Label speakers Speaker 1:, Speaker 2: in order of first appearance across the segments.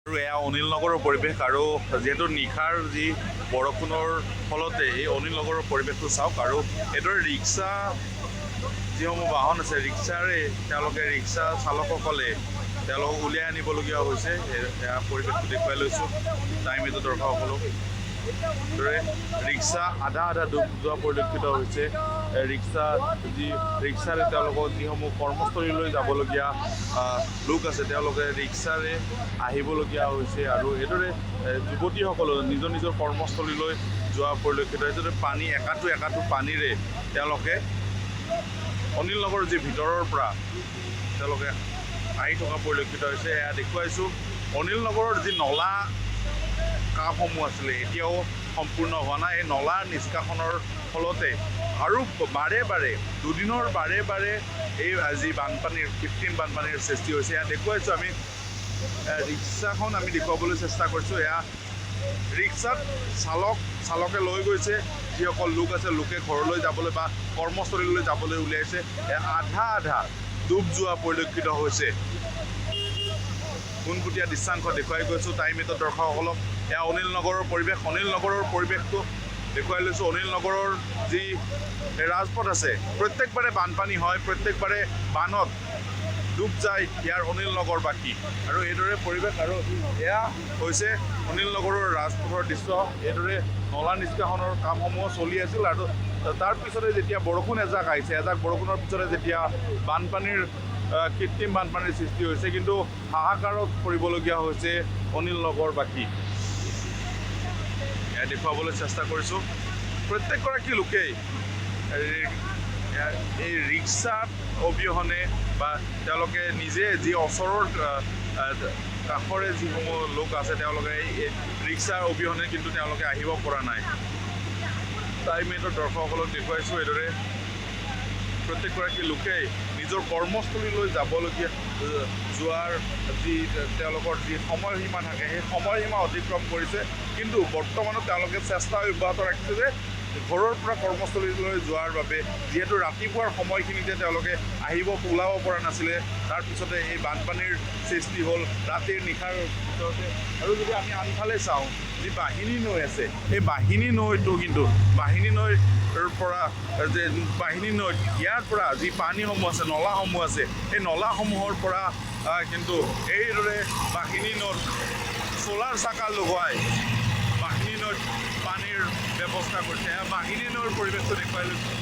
Speaker 1: আৰু এয়া অনিল নগৰৰ পৰিৱেশ আৰু যেহেতু নিশাৰ যি বৰষুণৰ ফলতে এই অনিল নগৰৰ পৰিৱেশটো চাওক আৰু এইদৰে ৰিক্সা যিসমূহ বাহন আছে ৰিক্সাৰে তেওঁলোকে ৰিক্সা চালকসকলে তেওঁলোকক উলিয়াই আনিবলগীয়া হৈছে এয়া পৰিৱেশটো দেখুৱাই লৈছোঁ টাইম এইটো দৰ্শকসকলক দৰে ৰিক্সা আধা ডুব যোৱা পৰিলক্ষিত হৈছে ৰিক্সাৰে তেওঁলোকৰ যিসমূহ কৰ্মস্থলীলৈ যাবলগীয়া লোক আছে তেওঁলোকে ৰিক্সাৰে আহিবলগীয়া হৈছে আৰু এইদৰে যুৱতীসকলে নিজৰ নিজৰ কৰ্মস্থলীলৈ যোৱা পৰিলক্ষিত এইদৰে পানী একাঠু পানীৰে তেওঁলোকে অনিল নগৰ যি ভিতৰৰ পৰা তেওঁলোকে আহি থকা পৰিলক্ষিত হৈছে এয়া দেখুৱাইছোঁ অনিল নগৰৰ যি নলা কামসমূহ আছিলে এতিয়াও সম্পূৰ্ণ হোৱা নাই এই নলাৰ নিষ্কাশনৰ ফলতে আৰু বাৰে দুদিনৰ বাৰে এই যি বানপানীৰ কৃত্ৰিম বানপানীৰ সৃষ্টি হৈছে এয়া দেখুৱাইছোঁ আমি ৰিক্সাখন আমি দেখুৱাবলৈ চেষ্টা কৰিছোঁ এয়া ৰিক্সাত চালকে লৈ গৈছে যিসকল লোক আছে লোকে ঘৰলৈ যাবলৈ বা কৰ্মস্থলীলৈ যাবলৈ উলিয়াইছে আধা ডুব যোৱা পৰিলক্ষিত হৈছে পোনপটীয়া দৃশ্যাংশ দেখুৱাই গৈছোঁ টাইম এইটো দৰ্শকসকলক এয়া অনিল নগৰৰ পৰিৱেশটো দেখুৱাই লৈছোঁ অনিল নগৰৰ যি ৰাজপথ আছে প্ৰত্যেকবাৰে বানপানী হয় প্ৰত্যেকবাৰে বানত ডুব যায় ইয়াৰ অনিল নগৰবাসী আৰু এইদৰে পৰিৱেশ আৰু এয়া হৈছে অনিল নগৰৰ ৰাজপথৰ দৃশ্য এইদৰে নলা নিষ্কাশনৰ কামসমূহ চলি আছিল আৰু তাৰ পিছতে যেতিয়া বৰষুণ এজাক আহিছে বৰষুণৰ পিছতে যেতিয়া কৃত্ৰিম বানপানীৰ সৃষ্টি হৈছে কিন্তু হাহাকাৰত পৰিবলগীয়া হৈছে অনিল নগৰবাসী এয়া দেখুৱাবলৈ চেষ্টা কৰিছোঁ প্ৰত্যেকগৰাকী লোকেই এই ৰিক্সাত অবিহনে বা তেওঁলোকে নিজে যি ওচৰৰ কাষৰে যিসমূহ লোক আছে তেওঁলোকে এই ৰিক্সাৰ অবিহনে কিন্তু তেওঁলোকে আহিব পৰা নাই টাইম এইটো দৰ্শকসকলক দেখুৱাইছোঁ এইদৰে প্ৰত্যেকগৰাকী লোকেই নিজৰ কৰ্মস্থলীলৈ যোৱাৰ যি তেওঁলোকৰ যি সময়সীমা থাকে সেই সময়সীমা অতিক্ৰম কৰিছে কিন্তু বৰ্তমানো তেওঁলোকে চেষ্টা অব্যাহত ৰাখিছে যে ঘৰৰ পৰা কৰ্মস্থলীলৈ যোৱাৰ বাবে যিহেতু ৰাতিপুৱাৰ সময়খিনিতে তেওঁলোকে ওলাব পৰা নাছিলে তাৰপিছতে এই বানপানীৰ সৃষ্টি হ'ল ৰাতিৰ নিশাৰ ভিতৰতে আৰু যদি আমি আনফালে চাওঁ যি বাহিনী নৈ আছে এই বাহিনী নৈটো কিন্তু বাহিনী নৈৰ ইয়াৰ পৰা যি পানীসমূহ আছে নলাসমূহ আছে এই নলাসমূহৰ পৰা কিন্তু এইদৰে বাহিনী নৈত চ'লাৰ চাকা লগোৱাই বাহিনী নৈত পানীৰ ব্যৱস্থা কৰিছে বাহিনী নৈৰ পৰিৱেশটো দেখুৱাই লৈছোঁ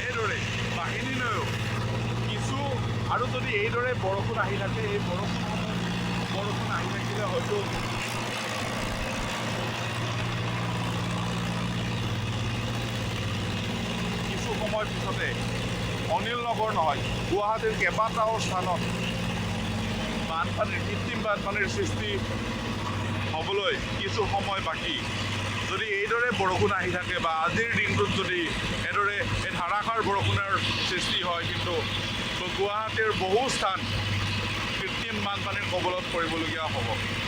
Speaker 1: এইদৰে বাহিনী নৈও কিছু আৰু যদি এইদৰে বৰষুণ আহি থাকে এই বৰষুণ আহি থাকিলে হয়তো কিছু সময়ৰ পিছতে অনিল নগৰ নহয় গুৱাহাটীৰ কেইবাটাও স্থানত কৃত্ৰিম বানপানীৰ সৃষ্টি হ'বলৈ কিছু সময় বাকী যদি এইদৰে বৰষুণ আহি থাকে বা আজিৰ দিনটোত যদি এইদৰে এই ধাৰাসাৰ বৰষুণৰ সৃষ্টি হয় কিন্তু গুৱাহাটীৰ বহু স্থান কৃত্ৰিম বানপানীৰ কবলত পৰিবলগীয়া হ'ব